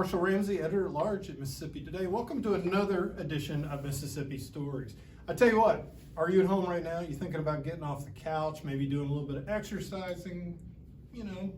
Marshall Ramsey, editor-at-large at Mississippi Today. Welcome to another edition of Mississippi Stories. I tell you what, are you at home right now? You thinking about getting off the couch, maybe doing a little bit of exercising,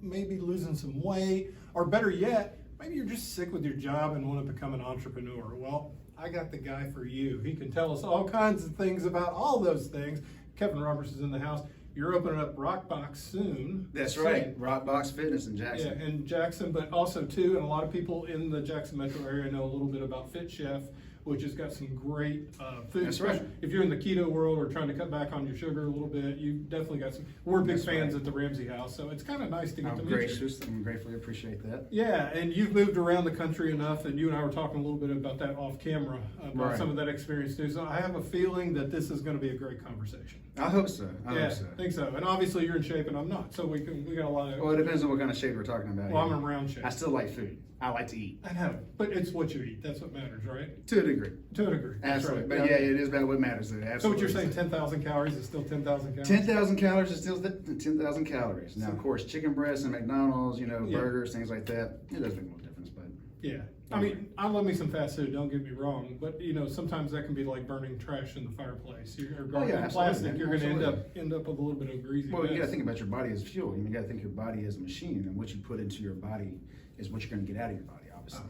maybe losing some weight, or better yet, maybe you're just sick with your job and want to become an entrepreneur. Well, I got the guy for you. He can tell us all kinds of things about all those things. Kevin Roberts is in the house. You're opening up RockBox soon. That's right, RockBox Fitness in Jackson. Yeah, in Jackson, but also too, and a lot of people in the Jackson metro area know a little bit about Fit Chef, which has got some great food. That's right. If you're in the keto world or trying to cut back on your sugar a little bit, you definitely got some. We're big fans at the Ramsey house, so it's kind of nice to get to meet you. I'm gratefully appreciate that. Yeah, and you've moved around the country enough, and you and I were talking a little bit about that off camera, about some of that experience too. So I have a feeling that this is going to be a great conversation. I hope so. I think so. And obviously you're in shape and I'm not, so we got a lot of. Well, it depends on what kind of shape we're talking about. Well, I'm in round shape. I still like food. I like to eat. I know, but it's what you eat. That's what matters, right? To a degree. To a degree. Absolutely. Right. But yeah, it is about what matters. Absolutely. So what you're saying, 10,000 calories is still 10,000 calories? 10,000 calories is still 10,000 calories. Now, of course, chicken breasts and McDonald's, burgers, things like that, it does make a little difference, but. Yeah. I mean, I love me some fast food, don't get me wrong, but sometimes that can be like burning trash in the fireplace. Or burning plastic, you're going to end up with a little bit of greasy Well, mess. you got to think about your body as fuel. You got to think your body as a machine, and what you put into your body is what you're going to get out of your body, obviously.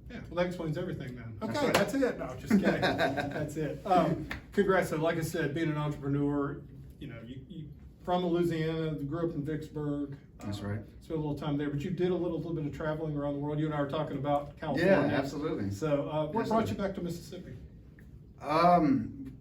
Yeah, well, that explains everything then. Okay, right. that's it. No, just kidding. That's it. Congrats. So, like I said, being an entrepreneur, you from Louisiana, grew up in Vicksburg. That's right. Spent a little time there, but you did a little bit of traveling around the world. You and I were talking about California. Yeah, absolutely. So, what brought you back to Mississippi? An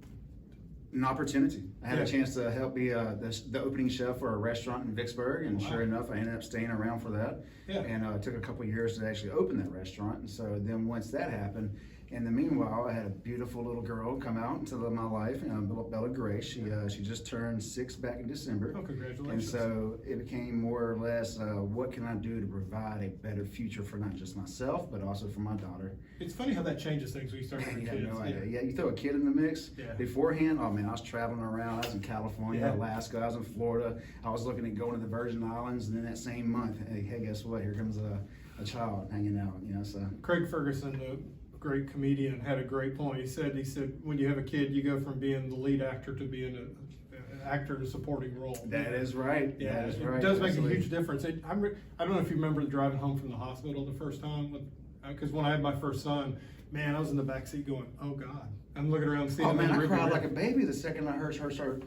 opportunity. I had a chance to help be the opening chef for a restaurant in Vicksburg, and sure enough, I ended up staying around for that. Yeah. And it took a couple of years to actually open that restaurant. And so then once that happened, in the meanwhile, I had a beautiful little girl come out into my life, Bella Grace. She just turned 6 back in December. Oh, congratulations. And so it became more or less, what can I do to provide a better future for not just myself, but also for my daughter. It's funny how that changes things when you start having kids. No idea. Yeah, you throw a kid in the mix. Yeah. Beforehand, oh man, I was traveling around. I was in California, Alaska. I was in Florida. I was looking at going to the Virgin Islands, and then that same month, hey, guess what? Here comes a child hanging out. So Craig Ferguson, the great comedian, had a great point. He said when you have a kid, you go from being the lead actor to being an actor in a supporting role. That is right. Yeah, that is right. It does make a huge difference. I don't know if you remember driving home from the hospital the first time, because when I had my first son, man, I was in the back seat going, "Oh God!" I'm looking around, seeing. Oh man, I cried like a baby the second I heard her start,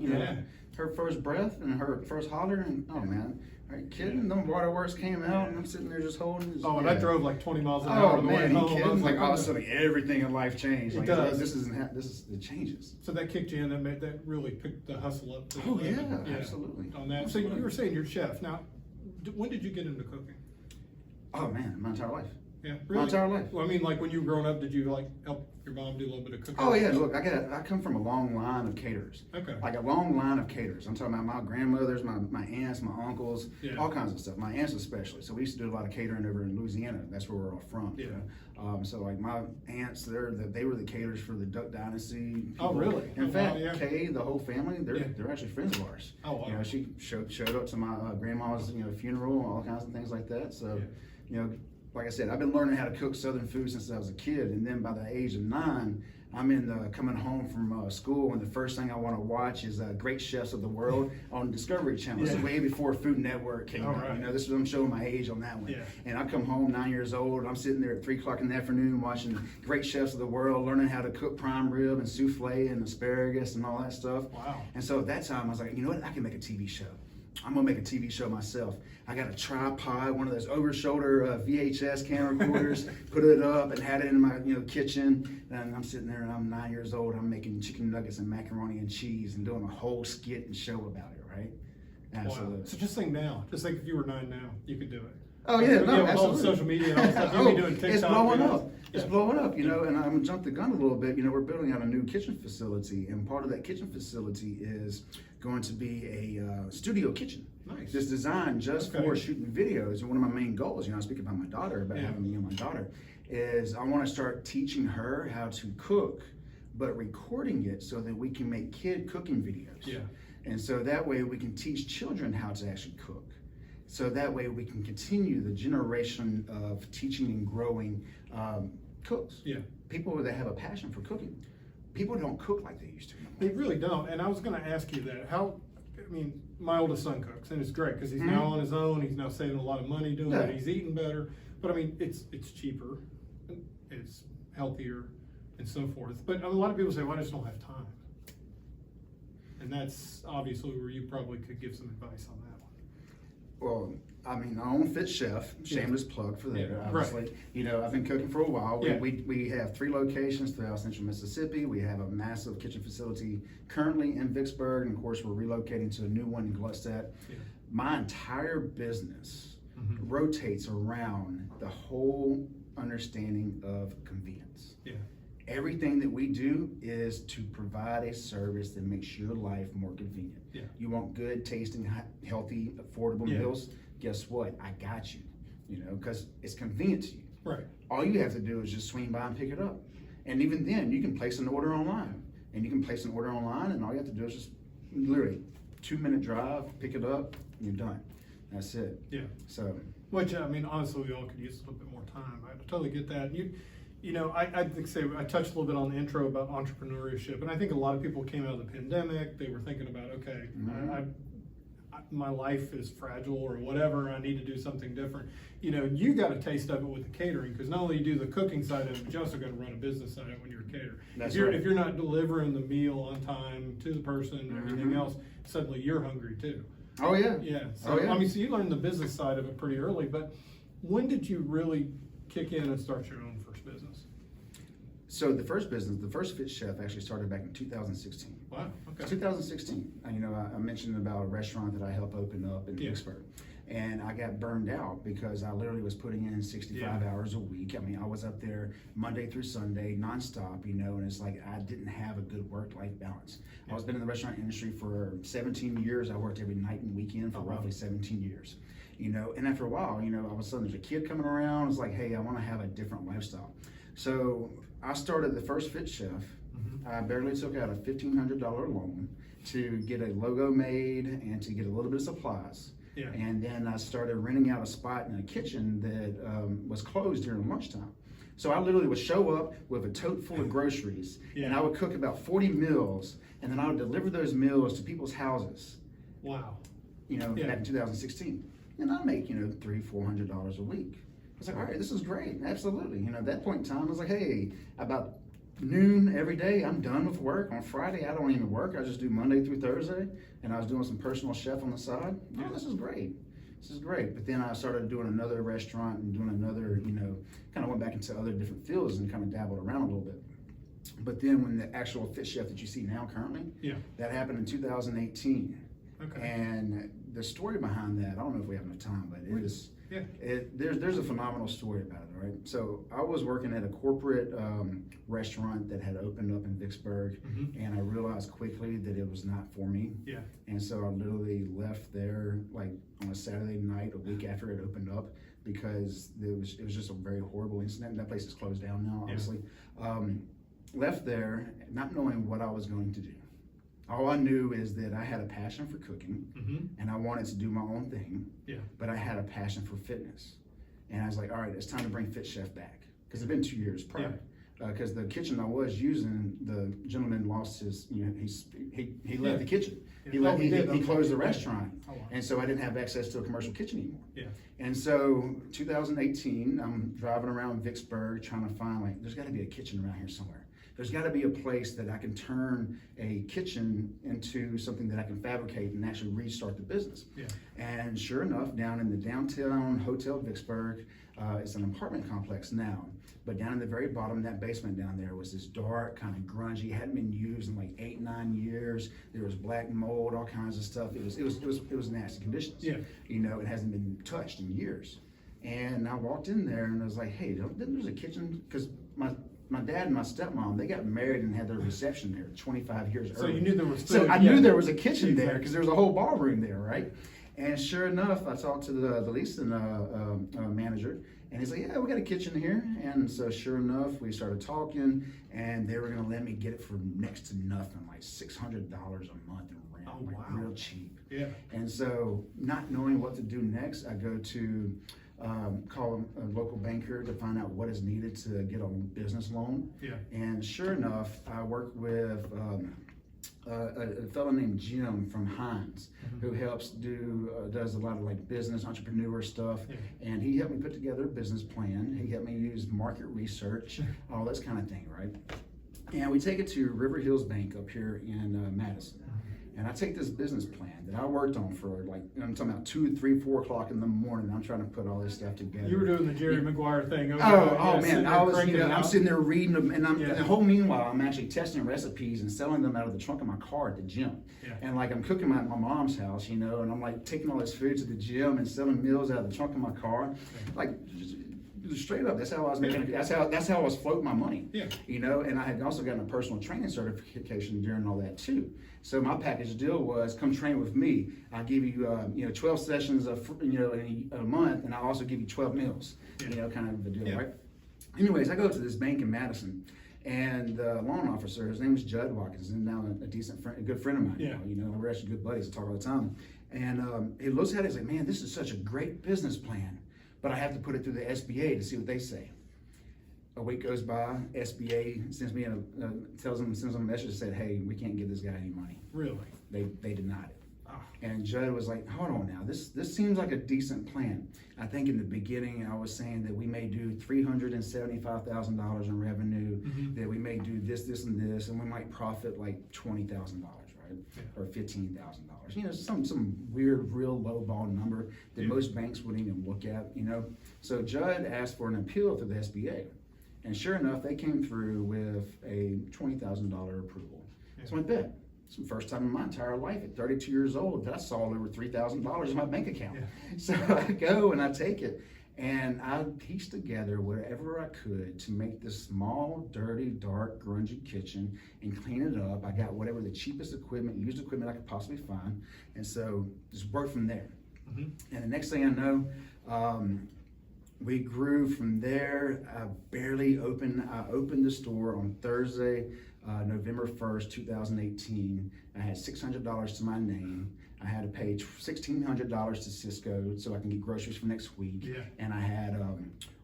her first breath and her first holler, and oh man. Are you kidding? Them waterworks came out, and I'm sitting there just holding his. Oh, and I drove like 20 miles an hour on the way home. Kidding? Like all of a sudden, everything in life changed. It does. It changes. So that kicked you in. That really picked the hustle up. Absolutely. On that. So you were saying you're a chef. Now, when did you get into cooking? Oh man, my entire life. Yeah, really? My entire life. Well, I mean, like when you were growing up, did you help your mom do a little bit of cooking? Oh yeah, look, I come from a long line of caterers. Okay. Like a long line of caterers. I'm talking about my grandmothers, my aunts, my uncles, all kinds of stuff. My aunts especially. So we used to do a lot of catering over in Louisiana. That's where we're all from. Yeah. So like my aunts, they were the caterers for the Duck Dynasty. People. Oh really? In fact, Kay, the whole family, they're actually friends of ours. Oh wow. She showed up to my grandma's funeral, all kinds of things like that. So like I said, I've been learning how to cook Southern food since I was a kid, and then by the age of 9, I'm coming home from school, and the first thing I want to watch is Great Chefs of the World on Discovery Channel. This is way before Food Network came out. Right. This is I'm showing my age on that one. Yeah. And I come home 9 years old, and I'm sitting there at 3 o'clock in the afternoon watching Great Chefs of the World, learning how to cook prime rib and souffle and asparagus and all that stuff. Wow. And so at that time, I was like, you know what? I can make a TV show. I'm gonna make a TV show myself. I got a tripod, one of those over-shoulder VHS camcorders, put it up and had it in my kitchen. And I'm sitting there and I'm 9 years old. I'm making chicken nuggets and macaroni and cheese and doing a whole skit and show about it, right? Absolutely. Wow. So just think now, just think if you were 9 now, you could do it. Oh yeah, no, absolutely. All the social media and all stuff. You'll be doing TikTok. It's blowing up. It's blowing up, and I'm gonna jump the gun a little bit. We're building out a new kitchen facility, and part of that kitchen facility is going to be a studio kitchen. Nice. Just designed just for shooting videos. And one of my main goals, I speak about my daughter, about having my daughter, is I want to start teaching her how to cook, but recording it so that we can make kid cooking videos. Yeah. And so that way we can teach children how to actually cook. So that way we can continue the generation of teaching and growing cooks. Yeah. People that have a passion for cooking. People don't cook like they used to anymore. They really don't. And I was going to ask you that. I mean, my oldest son cooks, and it's great because he's now on his own. He's now saving a lot of money doing it. He's eating better. But I mean, it's cheaper, it's healthier, and so forth. But a lot of people say, well, I just don't have time. And that's obviously where you probably could give some advice on that one. Well, I mean, I own Fit Chef, shameless plug for that, obviously. Right. You know, I've been cooking for a while. Yeah. We have 3 locations throughout central Mississippi. We have a massive kitchen facility currently in Vicksburg, and of course, we're relocating to a new one in Gluckstadt. Yeah. My entire business rotates around the whole understanding of convenience. Yeah. Everything that we do is to provide a service that makes your life more convenient. Yeah. You want good, tasting, healthy, affordable meals? Guess what? I got you. You know, because it's convenient to you. Right. All you have to do is just swing by and pick it up. And even then, you can place an order online. And you can place an order online, and all you have to do is just literally 2-minute drive, pick it up, and you're done. That's it. Yeah. So. Which, I mean, honestly, we all could use a little bit more time. I totally get that. You know, I touched a little bit on the intro about entrepreneurship, and I think a lot of people came out of the pandemic, they were thinking about, okay, my life is fragile or whatever, I need to do something different. You know, you got a taste of it with the catering, because not only do you do the cooking side of it, but you also got to run a business side of it when you're a caterer. That's if right. If you're not delivering the meal on time to the person and everything else, suddenly you're hungry too. Oh yeah. Yeah. So, I mean, so you learned the business side of it pretty early, but when did you really kick in and start your own first business? So the first Fit Chef actually started back in 2016. Wow, okay. 2016. You know, I mentioned about a restaurant that I helped open up in Vicksburg. And I got burned out because I literally was putting in 65 hours a week. I mean, I was up there Monday through Sunday, nonstop, you know, and it's like I didn't have a good work-life balance. I was been in the restaurant industry for 17 years. I worked every night and weekend for roughly 17 years. You know, and after a while, you know, all of a sudden there's a kid coming around. It's like, hey, I want to have a different lifestyle. So I started the first Fit Chef. I barely took out a $1,500 loan to get a logo made and to get a little bit of supplies. Yeah. And then I started renting out a spot in a kitchen that was closed during lunchtime. So I literally would show up with a tote full of groceries, and I would cook about 40 meals, and then I would deliver those meals to people's houses. Wow. You know, back in 2016. And I make, you know, $300-400 a week. I was like, all right, this is great, absolutely. You know, at that point in time, I was like, hey, about noon every day, I'm done with work. On Friday, I don't even work. I just do Monday through Thursday, and I was doing some personal chef on the side. Oh, this is great. This is great. But then I started doing another restaurant and doing another, you know, kind of went back into other different fields and kind of dabbled around a little bit. But then when the actual Fit Chef that you see now currently, that happened in 2018. Okay. And the story behind that, I don't know if we have enough time, but it is, there's a phenomenal story about it, right? So I was working at a corporate restaurant that had opened up in Vicksburg, and I realized quickly that it was not for me. Yeah. And so I literally left there like on a Saturday night, a week after it opened up, because it was just a very horrible incident. That place is closed down now, obviously. Left there not knowing what I was going to do. All I knew is that I had a passion for cooking, and I wanted to do my own thing, but I had a passion for fitness. And I was like, all right, it's time to bring Fit Chef back, because it's been 2 years prior. Because the kitchen I was using, the gentleman lost his, you know, he left the kitchen. He closed the restaurant. And so I didn't have access to a commercial kitchen anymore. And so 2018, I'm driving around Vicksburg trying to find, like, there's gotta be a kitchen around here somewhere. There's got to be a place that I can turn a kitchen into something that I can fabricate and actually restart the business. And sure enough, down in the downtown Hotel Vicksburg, it's an apartment complex now, but down in the very bottom, that basement down there was this dark, kind of grungy, hadn't been used in like 8-9 years. There was black mold, all kinds of stuff. It was nasty conditions. You know, it hasn't been touched in years. And I walked in there and I was like, hey, there's a kitchen, because my dad and my stepmom, they got married and had their reception there 25 years earlier. So you knew there was food. So I knew there was a kitchen there, because there was a whole ballroom there, right? And sure enough, I talked to the leasing manager, And he's like, yeah, we got a kitchen here. And so sure enough, we started talking, and they were gonna let me get it for next to nothing, like $600 a month in rent, Oh, like wow. real cheap. Yeah. And so not knowing what to do next, I go to call a local banker to find out what is needed to get a business loan. Yeah. And sure enough, I worked with a fellow named Jim from Heinz, who helps does a lot of like business entrepreneur stuff. Yeah. And he helped me put together a business plan. He helped me use market research, all this kind of thing, right? And we take it to River Hills Bank up here in Madison. And I take this business plan that I worked on for like, I'm talking about 2, 3, 4 o'clock in the morning. I'm trying to put all this stuff together. You were doing the Jerry Maguire thing. Oh man, I was, cranking it I'm out. sitting there reading them, and Yeah. the whole meanwhile, I'm actually testing recipes and selling them out of the trunk of my car at the gym. Yeah. And like I'm cooking at my mom's house, and I'm like taking all this food to the gym and selling meals out of the trunk of my car, like just straight up. That's how I was making. That's how I was floating my money. Yeah. And I had also gotten a personal training certification during all that too. So my package deal was, come train with me. I'll give you 12 sessions in a month, and I'll also give you 12 meals. Yeah. Kind of the deal, Yeah. right? Anyways, I go to this bank in Madison, and the loan officer, his name is Judd Watkins, and now a decent friend, a good friend of mine. Yeah. We're actually good buddies. We talk all the time. And he looks at it, he's like, "Man, this is such a great business plan, but I have to put it through the SBA to see what they say." A week goes by, SBA sends me sends them a message that said, "Hey, we can't give this guy any money." Really? They denied it. Ah. And Judd was like, "Hold on now, this seems like a decent plan." I think in the beginning I was saying that we may do $375,000 in revenue, that we may do this, and this, and we might profit like $20,000, right? Yeah. Or $15,000. Some weird, real low ball number that most banks wouldn't even look at, So Judd asked for an appeal through the SBA. And sure enough, they came through with a $20,000 approval. Yeah. So I bet. It's the first time in my entire life at 32 years old that I saw over $3,000 in my bank account. Yeah. So I go and I take it, and I piece together whatever I could to make this small, dirty, dark, grungy kitchen and clean it up. I got whatever the cheapest equipment, used equipment I could possibly find, and so just work from there. And the next thing I know, we grew from there. I opened the store on Thursday, November 1st, 2018. I had $600 to my name. I had to pay $1,600 to Cisco so I can get groceries for next week. Yeah. And I had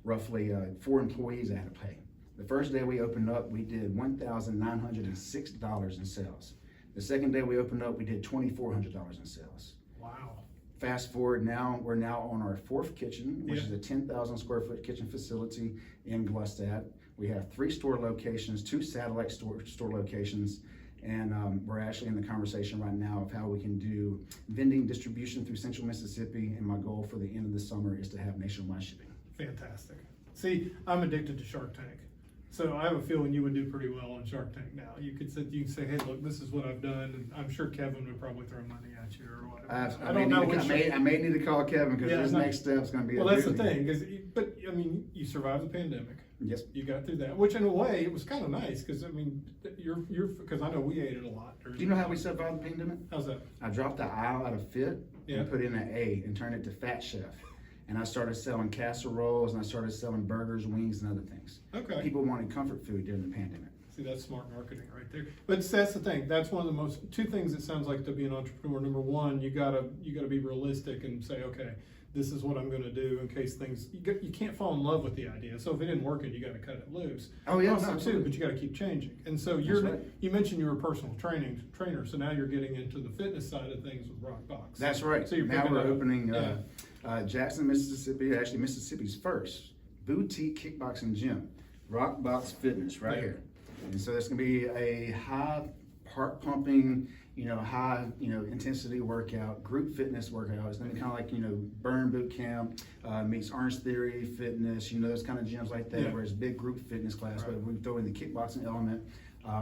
roughly 4 employees I had to pay. The first day we opened up, we did $1,906 in sales. The second day we opened up, we did $2,400 in sales. Wow. Fast forward now, we're now on our 4th kitchen, which Yeah. is a 10,000 square foot kitchen facility in Glustadt. We have 3 store locations, 2 satellite store locations, and we're actually in the conversation right now of how we can do vending distribution through Central Mississippi, and my goal for the end of the summer is to have nationwide shipping. Fantastic. See, I'm addicted to Shark Tank. So I have a feeling you would do pretty well on Shark Tank now. You could say, hey, look, this is what I've done, and I'm sure Kevin would probably throw money at you or whatever. I may need to call Kevin because his no. next step's going to be. Well, that's the thing, but I mean, you survived the pandemic. Yes. You got through that, which in a way it was kind of nice because I mean, because I know we ate it a lot. Do you know how we survived the pandemic? How's that? I dropped the aisle out of Fit Yeah. and put in an A and turned it to Fat Chef. And I started selling casseroles, and I started selling burgers, wings, and other things. Okay. People wanted comfort food during the pandemic. See, that's smart marketing right there. But that's the thing. That's one of the two things it sounds like to be an entrepreneur. Number one, you gotta be realistic and say, okay, this is what I'm going to do in case things. You can't fall in love with the idea. So if it didn't work, you got to cut it loose. Oh yeah, Also, absolutely. too, but you got to keep changing. And so Right. you mentioned you were a personal trainer. So now you're getting into the fitness side of things with RockBox. That's right. So you're now picking we're up- opening yeah. Jackson, Mississippi, actually Mississippi's first boutique kickboxing gym, RockBox Fitness, right Yeah. here. And so there's going to be a high heart pumping, high, intensity workout, group fitness workout. It's going to be kind of like, Burn Boot Camp meets Orange Theory Fitness, those kind of gyms like that, Yeah. where it's big group fitness class, Right. but we throw in the kickboxing element.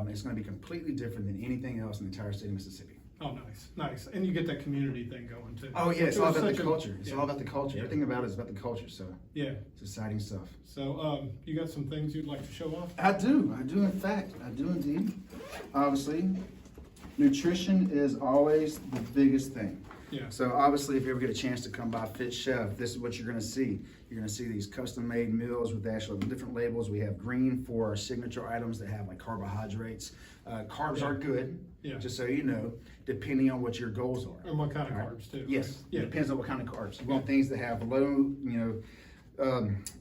It's going to be completely different than anything else in the entire state of Mississippi. Oh, nice. And you get that community thing going too. Oh yeah, it's Which all was about the such a- culture. It's yeah. all about the culture. Yeah. Everything about it is about the culture. So Yeah. it's exciting stuff. So you got some things you'd like to show off? I do in fact. I do indeed. Obviously, nutrition is always the biggest thing. Yeah. So obviously, if you ever get a chance to come by Fit Chef, this is what you're gonna see. You're gonna see these custom-made meals with actual different labels. We have green for our signature items that have like carbohydrates. Carbs are good, Yeah. just so you know, depending on what your goals are. And what kind of All right? carbs too? Yes, Yeah. it depends on what kind of carbs. You want things that have low,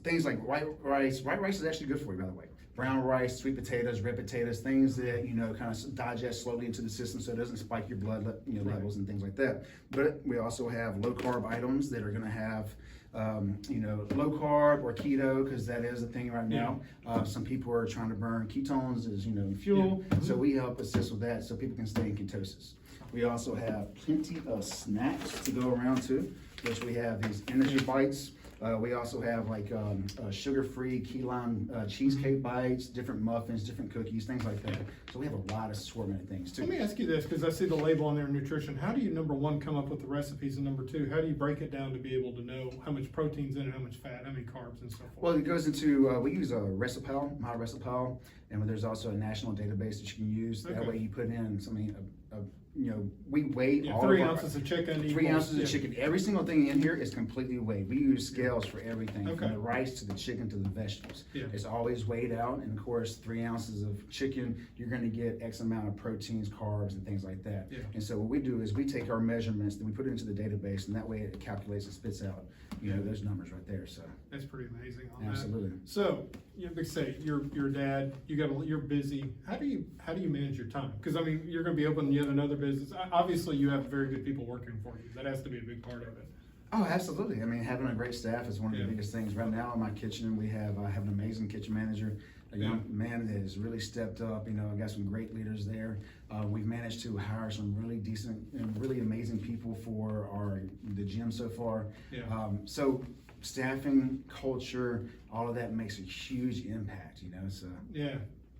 things like white rice. White rice is actually good for you, by the way. Brown rice, sweet potatoes, red potatoes, things that, kind of digest slowly into the system so it doesn't spike your blood levels and things like that. But we also have low carb items that are going to have, low carb or keto, because that is a thing right now. Some people are trying to burn ketones as, fuel. Yeah. So we help assist with that so people can stay in ketosis. We also have plenty of snacks to go around too, which we have these energy bites. We also have like sugar-free key lime cheesecake bites, different muffins, different cookies, things like that. So we have a lot of assortment of things too. Let me ask you this, because I see the label on there, nutrition. How do you, number one, come up with the recipes, and number two, how do you break it down to be able to know how much protein's in it, how much fat, how many carbs, and so forth? Well, it goes into, we use a Recipel, my Recipel, and there's also a national database that you can use. That way you put in something, we weigh all 3 of ounces of chicken. 3 ounces of chicken. Every single thing in here is completely weighed. We use scales for everything, Okay. from the rice to the chicken to the vegetables. Yeah. It's always weighed out, and of course, 3 ounces of chicken, you're going to get X amount of proteins, carbs, and things like that. Yeah. And so what we do is we take our measurements, then we put it into the database, and that way it calculates and spits out, those numbers right there. So That's pretty amazing on absolutely. that. So, like say, you're a dad, you're busy. How do you manage your time? Because I mean, you're going to be opening yet another business. Obviously, you have very good people working for you. That has to be a big part of it. Oh, absolutely. I mean, having a great staff is one of the biggest things. Right now in my kitchen, I have an amazing kitchen manager, a young man that has really stepped up. I got some great leaders there. We've managed to hire some really decent and really amazing people for the gym so far. Yeah. So staffing, culture, all of that makes a huge impact, so. Yeah.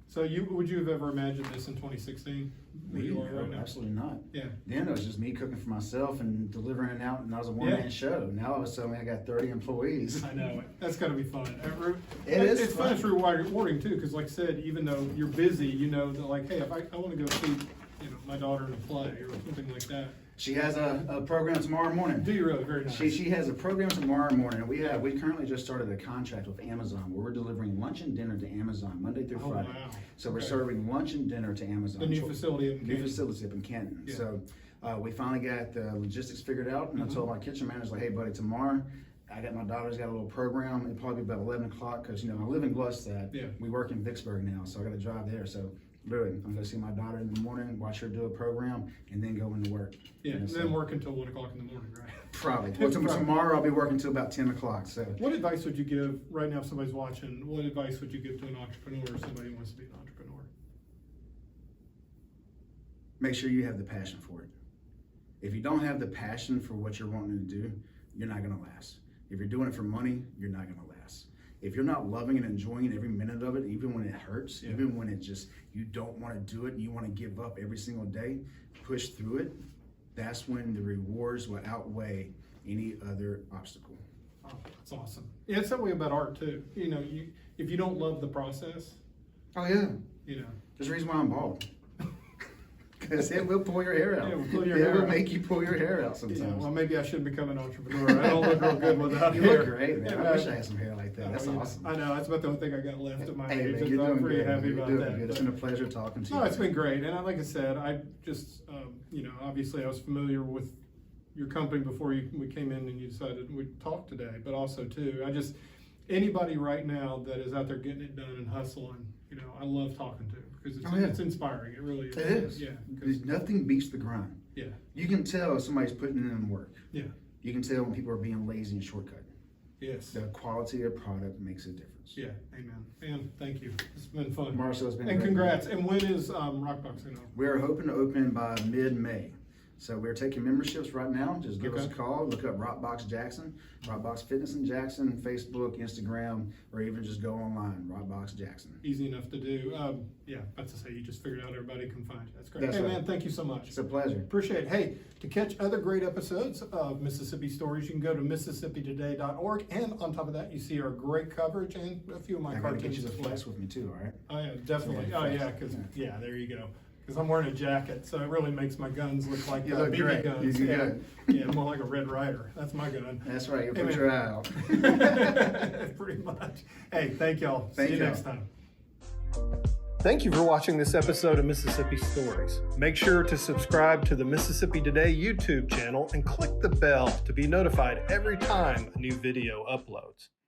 So would you have ever imagined this in 2016? Where you are right now? Absolutely not. Yeah. Then it was just me cooking for myself and delivering it out, and I was a one-man show. Now all of a sudden I got 30 employees. I know. That's got to be fun. It's fun. It's rewarding too, because like I said, even though you're busy, that like, hey, if I want to go see, my daughter in a play or something like that. She has a program tomorrow morning. Do you really? Very nice. She has a program tomorrow morning. We currently just started a contract with Amazon where we're delivering lunch and dinner to Amazon Monday through Friday. Wow. So we're serving lunch and dinner to Amazon. The new facility up in Canton. facility up in Canton. Yeah. So we finally got the logistics figured out, and I told my kitchen manager, like, hey buddy, tomorrow I got my daughter's got a little program. It'll probably be about 11 o'clock because I live in Gluckstadt. Yeah. We work in Vicksburg now, so I got to drive there. So literally, I'm gonna see my daughter in the morning, watch her do a program, and then go into work. Yeah, and then work until 1 o'clock in the morning, right? Probably. Well, tomorrow I'll be working till about 10 o'clock. So. What advice would you give right now if somebody's watching? What advice would you give to an entrepreneur or somebody who wants to be an entrepreneur? Make sure you have the passion for it. If you don't have the passion for what you're wanting to do, you're not gonna last. If you're doing it for money, you're not gonna last. If you're not loving and enjoying every minute of it, even when it hurts, even when it just, you don't want to do it and you want to give up every single day, push through it, that's when the rewards will outweigh any other obstacle. Oh, that's awesome. Yeah, it's that way about art too. If you don't love the process. Oh yeah. There's a reason why I'm bald. Because it will pull your hair out. Yeah, it will pull your hair will out. make you pull your hair out sometimes. Well, maybe I should become an entrepreneur. I don't look real good without you hair. look great, man. I wish I had some hair like that. That's awesome. I know. That's about the only thing I got left at my Hey, age. man, you're I'm doing pretty good. happy You're about doing that. good. It's been a pleasure talking to you. No, it's been great. And like I said, I just, obviously I was familiar with your company before we came in and you decided we'd talk today. But also, too, anybody right now that is out there getting it done and hustling, I love talking to because it's inspiring. It really is. It is. Yeah. Because nothing beats the grind. Yeah. You can tell if somebody's putting in work. Yeah. You can tell when people are being lazy and shortcut. Yes. The quality of product makes a difference. Yeah. Amen. And thank you. It's been fun. Marcel, it's been And great. congrats. And when is RockBox going to open? We're hoping to open by mid-May. So we're taking memberships right now. Just give us a call. Look up RockBox Jackson, RockBox Fitness in Jackson, Facebook, Instagram, or even just go online, RockBox Jackson. Easy enough to do. About to say, you just figured out everybody can find you. That's great. That's hey, right. man, thank you so much. It's a pleasure. Appreciate it. Hey, to catch other great episodes of Mississippi Stories, you can go to MississippiToday.org. And on top of that, you see our great coverage and a few of my I gotta cartoons get you the as well. flex with me too, all right? Oh, yeah, definitely. Yeah, Oh, yeah, flex. because, there you go. because I'm wearing a jacket, so it really makes my guns look like You look BB great. guns. You Yeah. good. Yeah, more like a Red Ryder. That's my gun. That's right. You Hey, put man. your eye out. Pretty much. Hey, thank y'all. Thank See you y'all. next time. Thank you for watching this episode of Mississippi Stories. Make sure to subscribe to the Mississippi Today YouTube channel and click the bell to be notified every time a new video uploads.